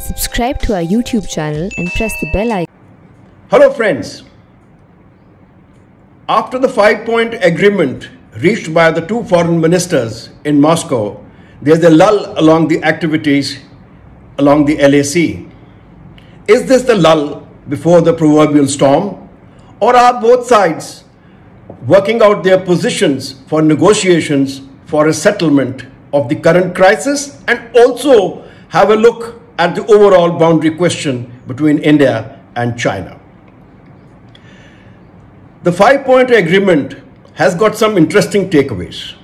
Subscribe to our YouTube channel and press the bell icon. Hello friends. After the 5-point agreement reached by the two foreign ministers in Moscow, there's a lull along the activities along the LAC. Is this the lull before the proverbial storm? Or are both sides working out their positions for negotiations for a settlement of the current crisis, and also have a look at the overall boundary question between India and China? The 5-point agreement has got some interesting takeaways.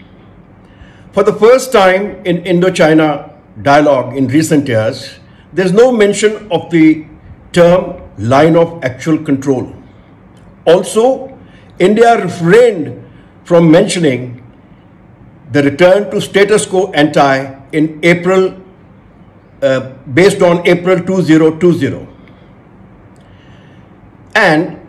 For the first time in Indo-China dialogue in recent years, there's no mention of the term line of actual control. Also, India refrained from mentioning the return to status quo ante in April, based on April 2020. And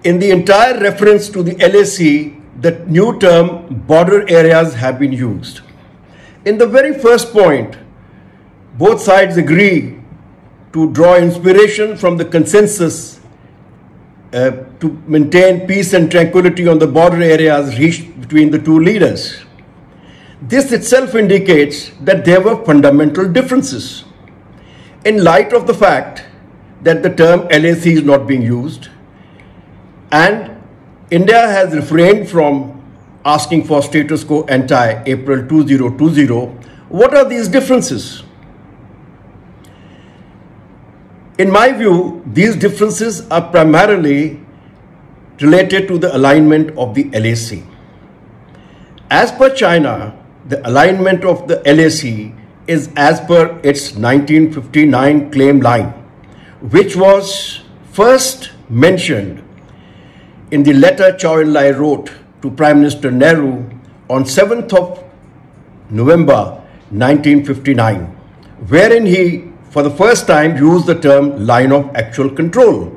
in the entire reference to the LAC, the new term border areas have been used. In the very first point, both sides agree to draw inspiration from the consensus to maintain peace and tranquility on the border areas reached between the two leaders. This itself indicates that there were fundamental differences. In light of the fact that the term LAC is not being used, and India has refrained from asking for status quo ante April 2020, what are these differences? In my view, these differences are primarily related to the alignment of the LAC. As per China, the alignment of the LAC is as per its 1959 claim line, which was first mentioned in the letter Zhou Enlai wrote to Prime Minister Nehru on 7th of November 1959, wherein he for the first time used the term line of actual control.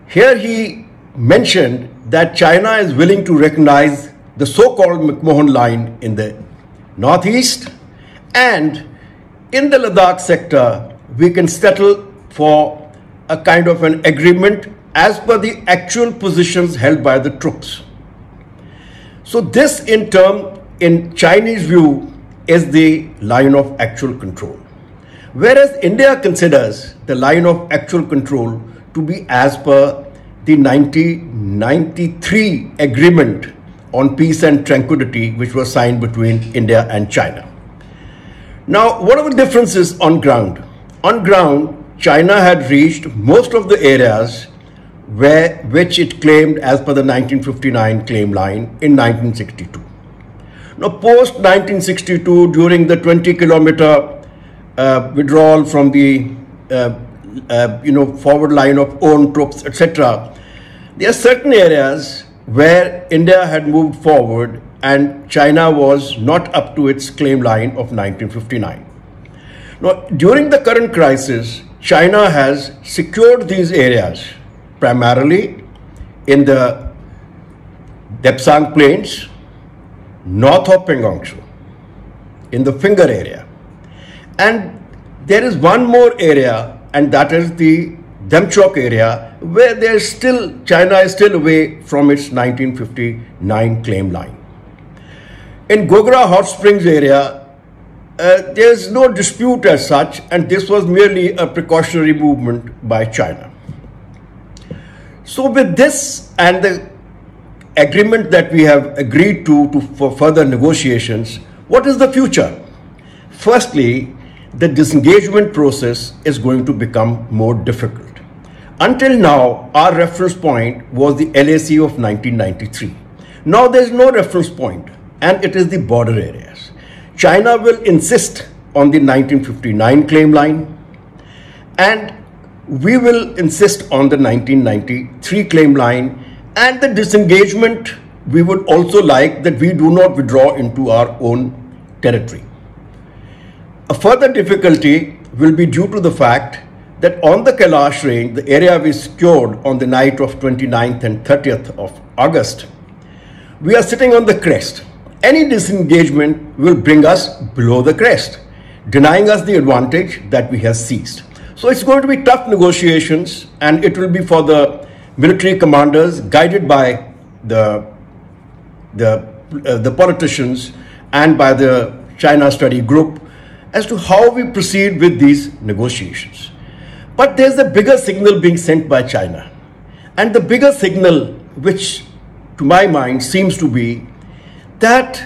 Here he mentioned that China is willing to recognize the so-called McMahon line in the northeast, and in the Ladakh sector we can settle for a kind of an agreement as per the actual positions held by the troops. So this in Chinese view is the line of actual control, whereas India considers the line of actual control to be as per the 1993 agreement on peace and tranquility, which was signed between India and China. Now, what are the differences on ground? On ground, China had reached most of the areas which it claimed as per the 1959 claim line in 1962. Now, post 1962, during the 20-kilometer withdrawal from the forward line of own troops, etc., there are certain areas where India had moved forward and China was not up to its claim line of 1959. Now, during the current crisis, China has secured these areas primarily in the Depsang Plains, north of Penghongshu, in the Finger area. And there is one more area, and that is the Demchok area, where China is still away from its 1959 claim line. In Gogra Hot Springs area, there is no dispute as such, and this was merely a precautionary movement by China. So with this and the agreement that we have agreed to for further negotiations, what is the future? Firstly, the disengagement process is going to become more difficult. Until now, our reference point was the LAC of 1993. Now there is no reference point, and it is the border areas. China will insist on the 1959 claim line, and we will insist on the 1993 claim line, and the disengagement, we would also like that we do not withdraw into our own territory. A further difficulty will be due to the fact that on the Kailash range, the area we secured on the night of 29th and 30th of August, we are sitting on the crest. Any disengagement will bring us below the crest. denying us the advantage that we have seized. So it's going to be tough negotiations, and it will be for the military commanders guided by the politicians and by the China Study Group as to how we proceed with these negotiations. But there's a bigger signal being sent by China. And the bigger signal, which to my mind seems to be that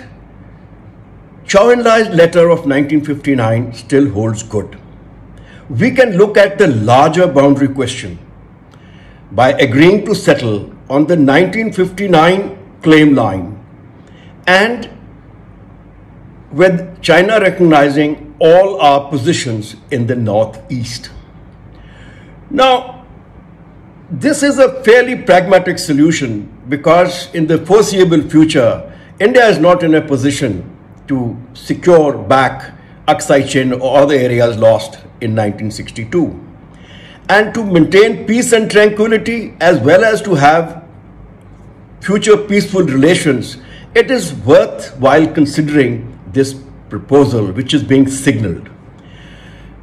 Zhou Enlai's letter of 1959 still holds good. We can look at the larger boundary question by agreeing to settle on the 1959 claim line, and with China recognizing all our positions in the northeast. Now, this is a fairly pragmatic solution because in the foreseeable future, India is not in a position to secure back Aksai Chin or other areas lost in 1962. And to maintain peace and tranquility, as well as to have future peaceful relations, it is worthwhile considering this proposal which is being signaled.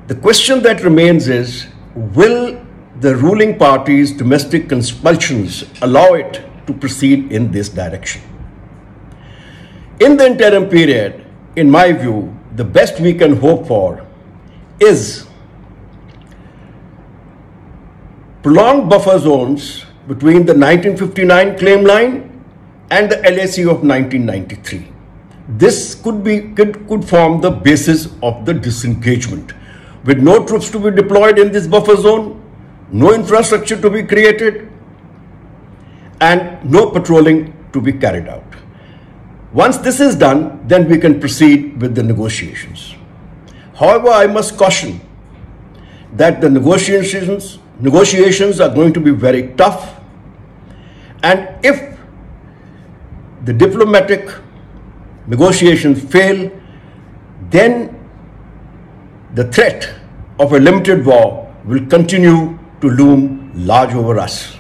The question that remains is, will the ruling party's domestic compulsions allow it to proceed in this direction? In the interim period, in my view, the best we can hope for is prolonged buffer zones between the 1959 claim line and the LAC of 1993. This could form the basis of the disengagement, with no troops to be deployed in this buffer zone, no infrastructure to be created, and no patrolling to be carried out. Once this is done, then we can proceed with the negotiations. However, I must caution that the negotiations are going to be very tough, and if the diplomatic negotiations fail, then the threat of a limited war will continue to loom large over us.